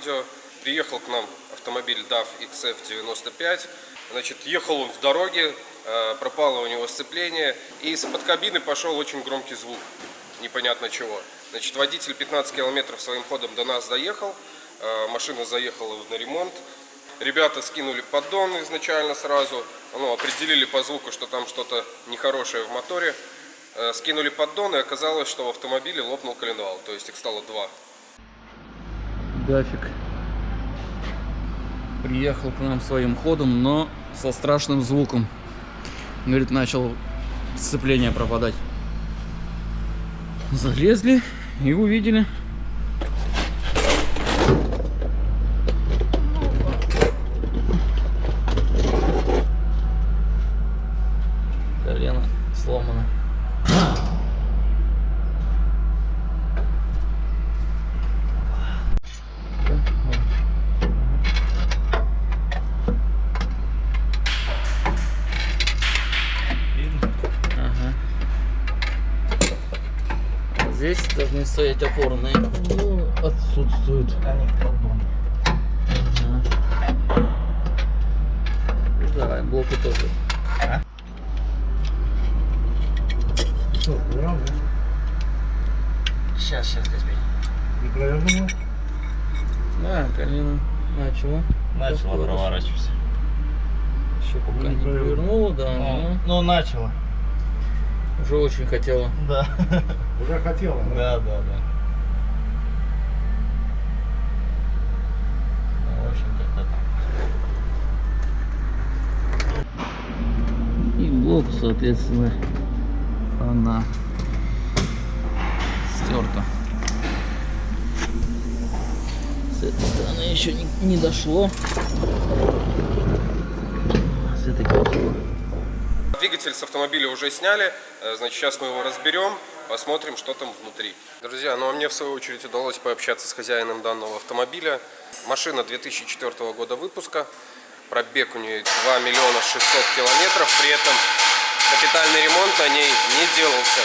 видео. Приехал к нам автомобиль DAF XF95. Значит, ехал он в дороге, пропало у него сцепление, и из-под кабины пошел очень громкий звук, непонятно чего. Значит, водитель 15 километров своим ходом до нас доехал, машина заехала на ремонт. Ребята скинули поддон изначально сразу, определили по звуку, что там что-то нехорошее в моторе. Скинули поддон, и оказалось, что в автомобиле лопнул коленвал, то есть их стало два. Дафик приехал к нам своим ходом, но со страшным звуком. Говорит, начал сцепление пропадать. Залезли и увидели. Колено сломано. Здесь должны стоять опорные. Ну, отсутствуют. Они поддон. Давай, блоки тоже. Что, провернул? Сейчас, Каспий. Не провернул? Да, колено начало. Начала проворачиваться. Еще пока не провернуло, да. Ну, начала. Уже очень хотела. Да. Уже хотела, да? Да. Ну, в общем, как-то так. И блок, соответственно, она стерта. С этой стороны еще не дошло. С этой дошло. Двигатель с автомобиля уже сняли, значит, сейчас мы его разберем, посмотрим, что там внутри. Друзья, ну а мне в свою очередь удалось пообщаться с хозяином данного автомобиля. Машина 2004 года выпуска, пробег у нее 2 миллиона 600 километров, при этом капитальный ремонт на ней не делался.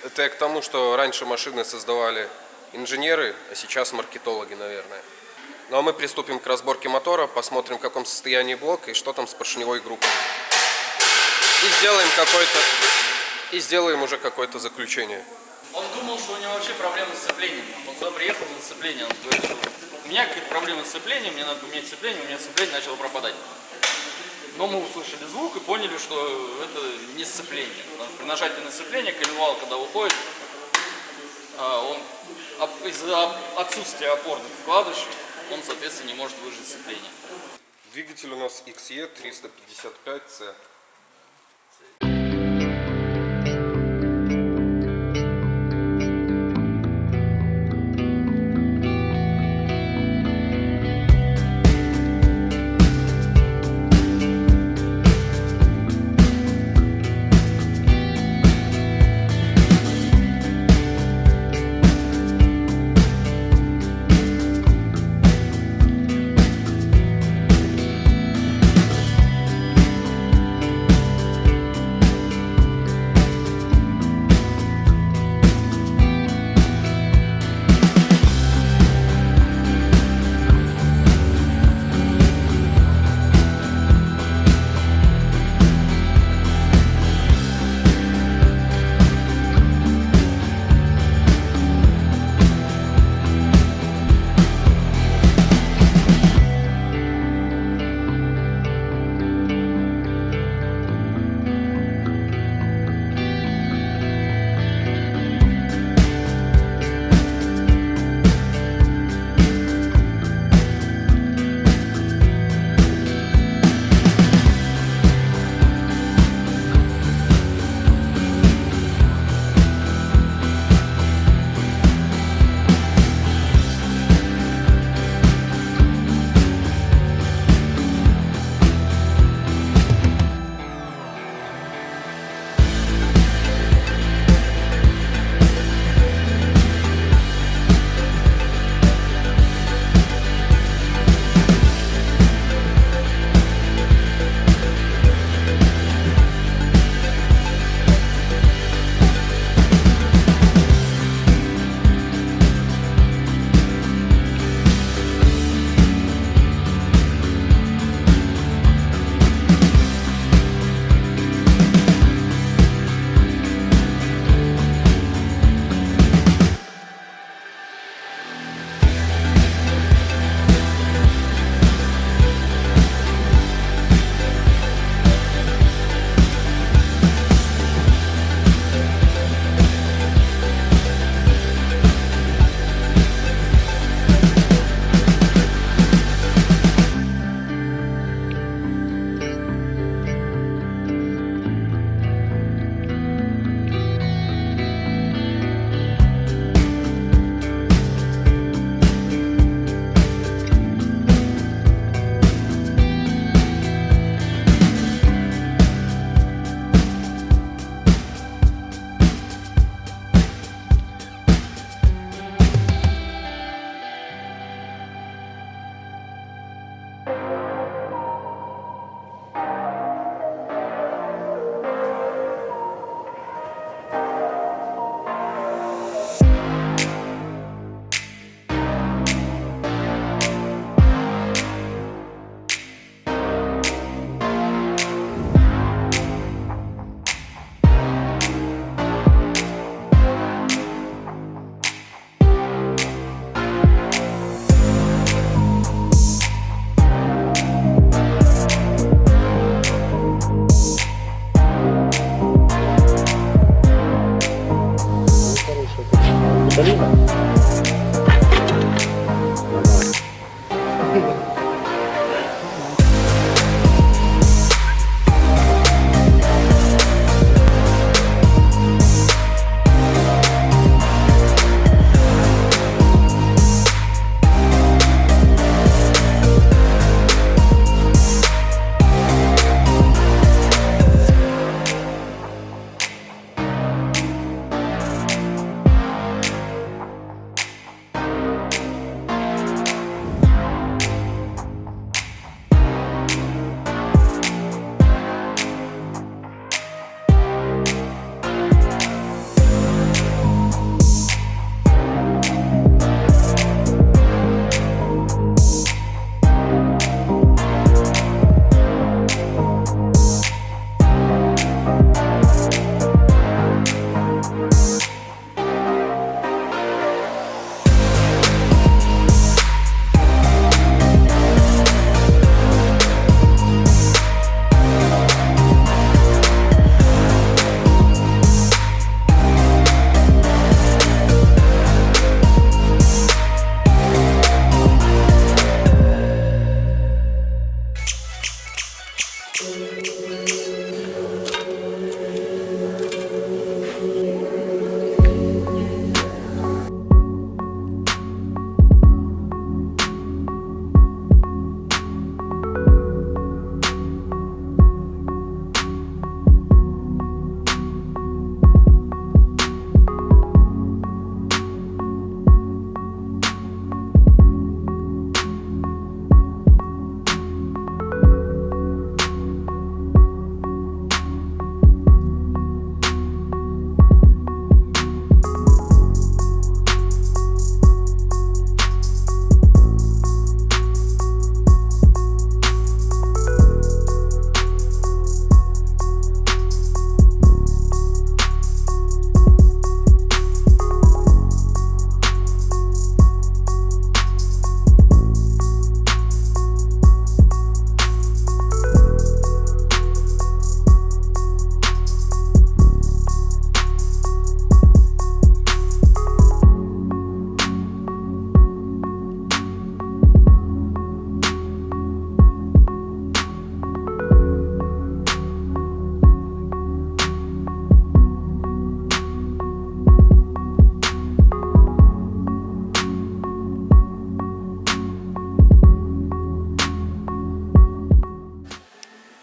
Это я к тому, что раньше машины создавали инженеры, а сейчас маркетологи, наверное. Ну а мы приступим к разборке мотора, посмотрим, в каком состоянии блок и что там с поршневой группой. И сделаем уже какое-то заключение. Он думал, что у него вообще проблемы с сцеплением. Он сюда приехал на сцепление. Он говорит, что у меня какие-то проблемы с сцеплением, мне надо поменять сцепление, у меня сцепление начало пропадать. Но мы услышали звук и поняли, что это не сцепление. При нажатии на сцепление коленвал, когда уходит, он из-за отсутствия опорных вкладышей, он, соответственно, не может выжать сцепление. Двигатель у нас XE355C.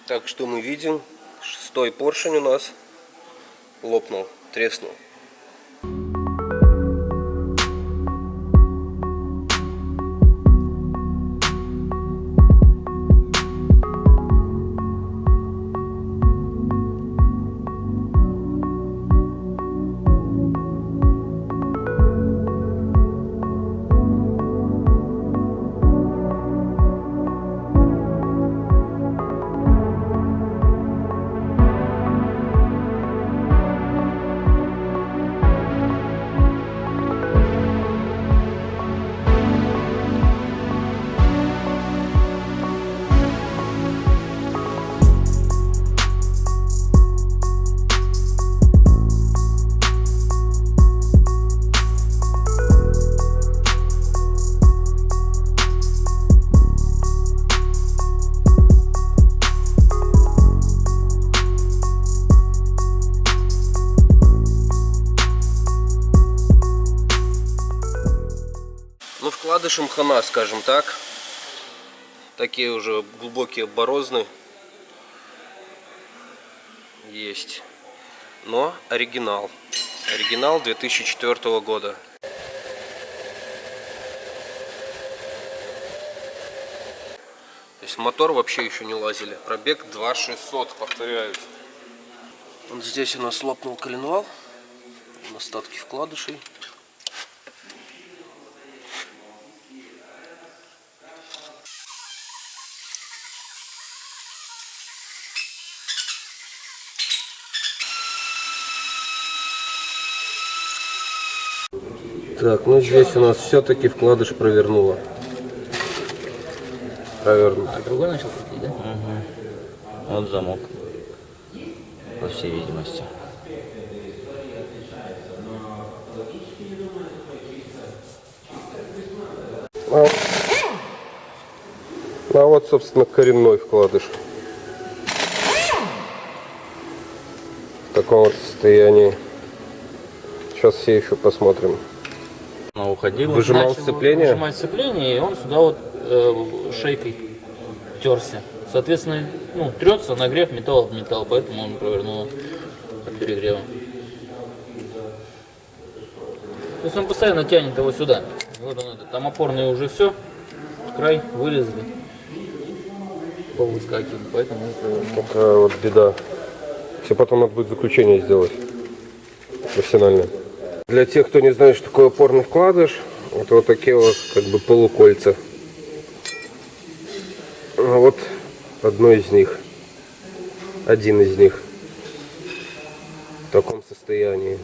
Так, что мы видим? Шестой поршень у нас лопнул, треснул. Ну, вкладышем хана, скажем так. Такие уже глубокие борозны есть. Но оригинал. Оригинал 2004 года. То есть мотор вообще еще не лазили. Пробег 2600, повторяюсь. Вот здесь у нас лопнул коленвал. Остатки вкладышей. Так, ну здесь у нас все-таки вкладыш провернуло. Провернут. А другой начал крутить, да? Угу. Вот замок. По всей видимости. А вот, собственно, коренной вкладыш. В таком вот состоянии. Сейчас все еще посмотрим. Она уходила. Выжимал Начал сцепление. Выжимать сцепление, и он сюда вот шейкой терся. Соответственно, ну, трется нагрев металл об металл, поэтому он провернул от перегрева. То есть он постоянно тянет его сюда. Вот он этот, там опорные уже все, край вылезли, повыскакивали, поэтому он провернул. Такая вот беда. Все потом надо будет заключение сделать. Профессиональное. Для тех, кто не знает, что такое опорный вкладыш, это вот такие вот как бы полукольца. А вот одно из них. Один из них. В таком состоянии.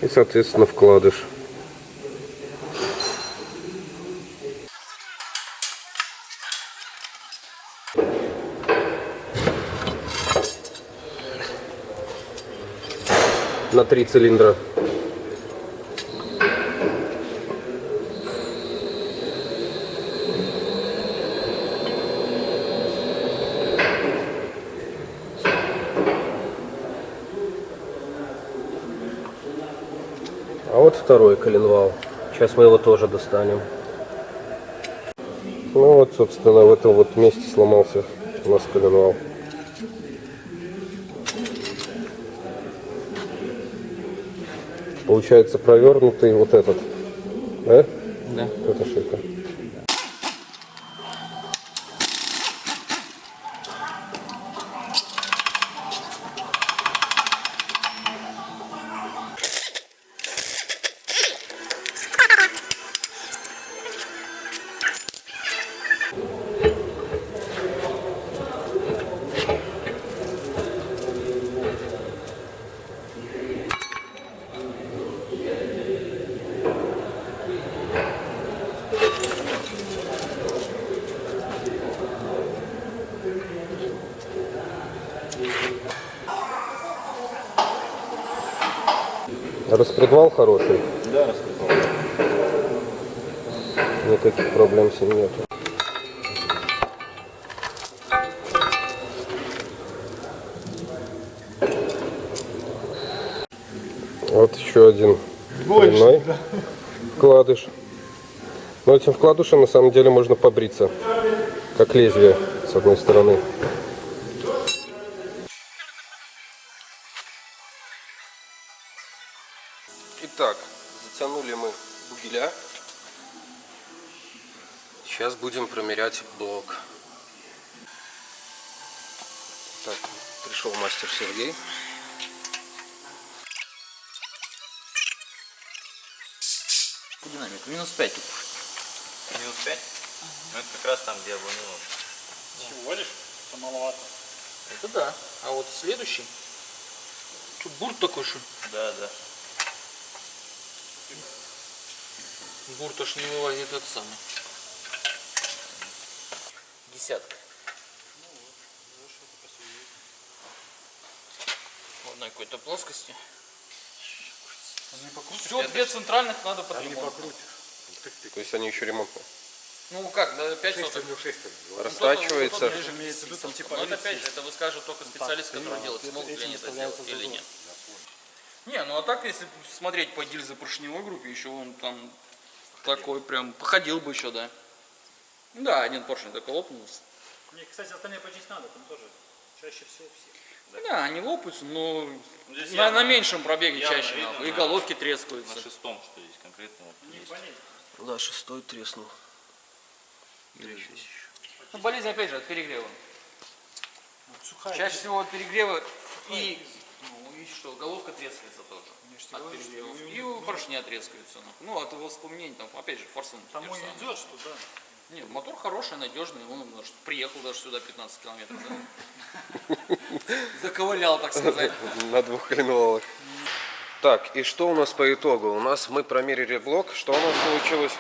И, соответственно, вкладыш. На 3 цилиндра. А вот второй коленвал. Сейчас мы его тоже достанем. Ну вот, собственно, в этом вот месте сломался у нас коленвал. Получается провернутый вот этот, да? Да. Это шейка. Распредвал хороший. Да, распредвал. Никаких проблем с ним нет. Вот еще один коренной. вкладыш. Но этим вкладышем на самом деле можно побриться, как лезвие с одной стороны. Итак, затянули мы бугеля. Сейчас будем промерять блок. Так, пришел мастер Сергей. Динамик. Минус 5 тут. Минус 5? Ну это как раз там, где обванило. Всего лишь? Это маловато. Это да. А вот следующий. Тут бурт такой, что? Да, да. Бурт аж не вылазит этот самый. Десятка. В одной какой-то плоскости. Все, две центральных надо под ремонт. То есть они еще ремонтные. Ну как, да, 5 соток. Растачивается. Но это опять же, это вы скажете только специалист, который делает, смогут ли они это сделать или нет. Не, ну а так, если смотреть по гильзопоршневой группе, еще он там такой прям походил бы еще, да. Да, один поршень такой лопнулся. Мне, кстати, остальные почистить надо, там тоже чаще всего все. Да, они лопаются, но Здесь на меньшем пробеге явно чаще. видно, нахуй, и на- головки На трескаются. шестом, что здесь конкретно вот есть. Да, шестой треснул. Ну, болезнь опять же от перегрева. Чаще всего от перегрева и, ну, и что, головка трескается тоже. От перегрева. И у поршня трескаются. Ну, от воспламенения, там, опять же, форсунки. Тому и идет, что да. Нет, мотор хороший, надежный, он может, приехал даже сюда 15 километров, да? Заковылял, так сказать. На двух коленвалах. Так, и что у нас по итогу? У нас мы промерили блок. Что у нас получилось?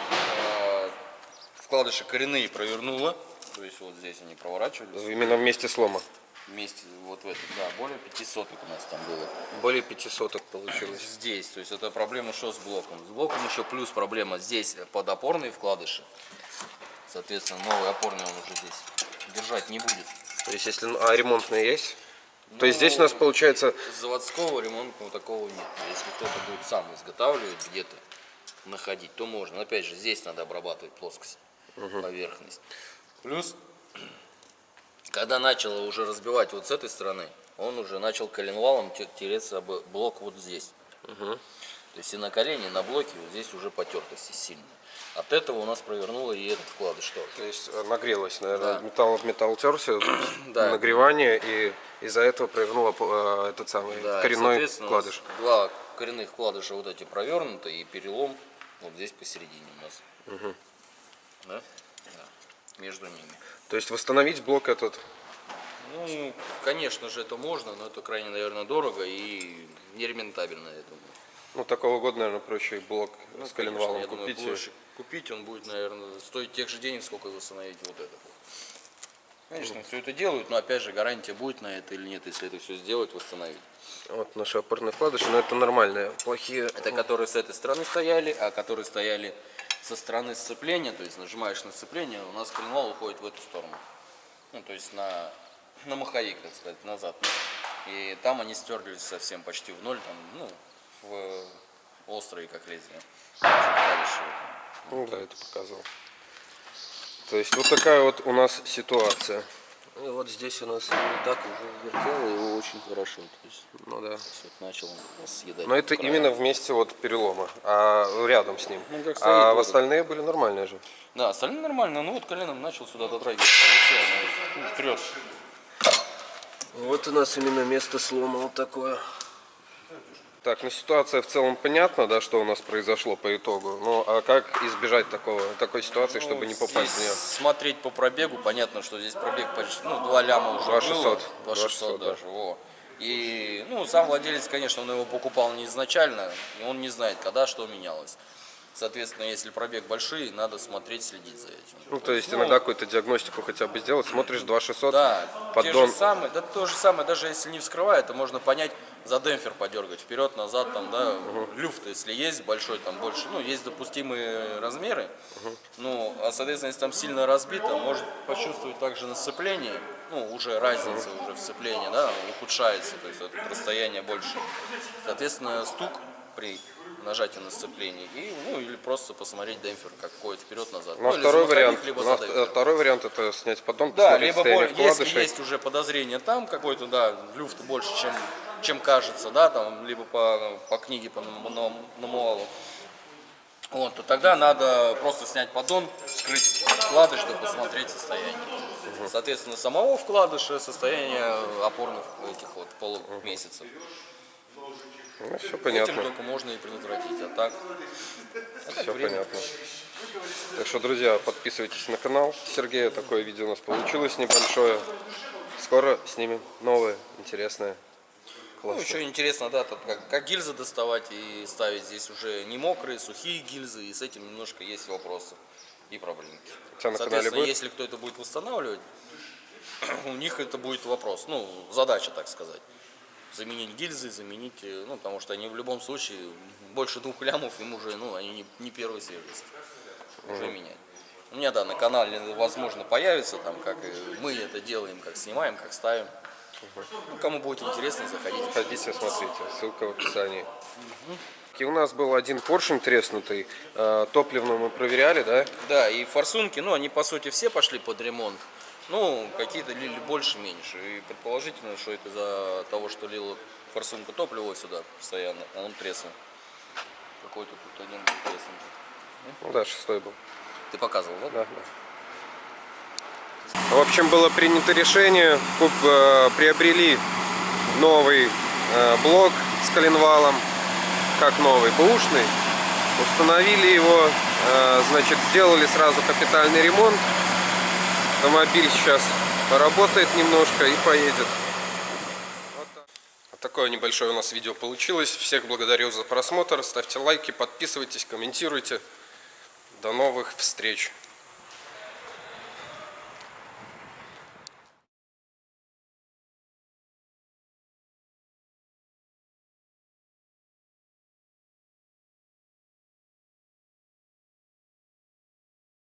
Вкладыши коренные провернуло. То есть вот здесь они проворачивались. Именно вместе слома. Вместе вот в этом, да, более 500 у нас там было. Более 500 получилось. Здесь, то есть это проблема что с блоком? С блоком еще плюс проблема здесь под опорные вкладыши. Соответственно, новый опорный он уже здесь держать не будет. То есть, если ремонтные есть, то есть здесь у нас получается... Заводского ремонтного такого нет. Если кто-то будет сам изготавливать где-то, находить, то можно. Но опять же, здесь надо обрабатывать плоскость, поверхность. Плюс, когда начало уже разбивать вот с этой стороны, он уже начал коленвалом тереться об блок вот здесь. То есть и на колене, и на блоке вот здесь уже потертости сильные. От этого у нас провернуло и этот вкладыш тоже. То есть нагрелось, наверное, Да. металл об металл терся, Да. нагревание, и из-за этого провернуло этот самый Да, и, коренной соответственно, у нас вкладыш. два коренных вкладыша вот эти провернуты, и перелом вот здесь посередине у нас. Да? Да. Между ними. То есть восстановить блок этот, Ну, конечно же, это можно, но это крайне, наверное, дорого и нерентабельно, я думаю. ну такого года, наверное, проще блок Ну, с коленвалом конечно, я думаю, купить. проще купить, он будет, наверное, стоить тех же денег, сколько и восстановить вот это. Конечно, все это делают, но опять же, гарантия будет на это или нет, если это все сделать, восстановить. Вот наши опорные вкладыши, но это нормальные, плохие. Это которые с этой стороны стояли, а которые стояли со стороны сцепления, то есть нажимаешь на сцепление, у нас коленвал уходит в эту сторону. Ну, то есть на маховик, так сказать, назад. И там они стерлись совсем почти в ноль, там, ну, в острые, как лезвие. Ну да, это показывал. То есть вот такая вот у нас ситуация. И вот здесь у нас не так уже вертело, его очень хорошо. То есть, Ну да. вот начал он съедать. Но это край. именно в месте вот перелома, а рядом с ним. Ну, как стоит А в рядом. остальные были нормальные же. Да, остальные нормально, ну вот коленом начал сюда дотрагиваться, и все, оно трет. Вот у нас именно место слома вот такое. Так, ну ситуация в целом понятна, да, что у нас произошло по итогу. Ну а как избежать такой ситуации, чтобы не попасть в нее? Смотреть по пробегу, понятно, что здесь пробег почти, 2 ляма уже 2600. было. 2600 2600, да. даже, во. И, сам владелец, конечно, он его покупал не изначально, и он не знает, когда что менялось. Соответственно, если пробег большой, надо смотреть, следить за этим. Ну то есть иногда какую-то диагностику хотя бы сделать, смотришь 2600, Да, те поддон. же самые, да то же самое, даже если не вскрывает, то можно понять, за демпфер подергать, вперед, назад, там, да, люфт, если есть большой, там больше, есть допустимые размеры, а соответственно, если там сильно разбито, может почувствовать также на сцеплении, уже разница уже в сцеплении, да, ухудшается, то есть это расстояние больше. Соответственно, стук при нажатие на сцепление, и, ну, или просто посмотреть демпфер, как ходит вперед-назад. Ну, а Ну, или второй замаховик, вариант, либо ну, а задавить. второй вариант это снять поддон, Да, посмотреть либо состояние если вкладышей. есть уже подозрение там какой-то, да, люфт больше, чем кажется, да, там, либо по книге, по мануалу, вот, то тогда надо просто снять поддон, вскрыть вкладыш, да посмотреть состояние. Соответственно, самого вкладыша, состояние опорных этих вот полумесяцев. Ну, все Этим понятно. только можно и предотвратить, а так... Все понятно. Так что, друзья, подписывайтесь на канал Сергея. Такое видео у нас получилось небольшое. Скоро снимем новое, интересное, Ну, классное. еще интересно, да, тут как гильзы доставать и ставить здесь уже не мокрые, сухие гильзы, и с этим немножко есть вопросы и проблемки. У тебя на канале Соответственно, будет? если кто это будет восстанавливать, у них это будет вопрос, ну, задача, так сказать. Заменить гильзы, заменить, ну, потому что они в любом случае больше 2 лямов, им уже, ну, они не первый свежесть, уже менять. У меня, да, на канале, возможно, появится, там, как мы это делаем, как снимаем, как ставим. Ну, кому будет интересно, заходите. Ходите, смотрите, ссылка в описании. И у нас был один поршень треснутый, топливно мы проверяли, да? Да, и форсунки, ну, они, по сути, все пошли под ремонт. Ну, какие-то лили больше, меньше. И предположительно, что это из-за того, что лила форсунка топлива сюда постоянно, а он треснул. Какой-то тут один был треснутый. Ну да, 6-й был. Ты показывал, да? Да, да. В общем, было принято решение, приобрели новый блок с коленвалом, как новый, бэушный, установили его, значит, сделали сразу капитальный ремонт. Автомобиль сейчас поработает немножко и поедет. Вот такое небольшое у нас видео получилось. Всех благодарю за просмотр. Ставьте лайки, подписывайтесь, комментируйте. До новых встреч!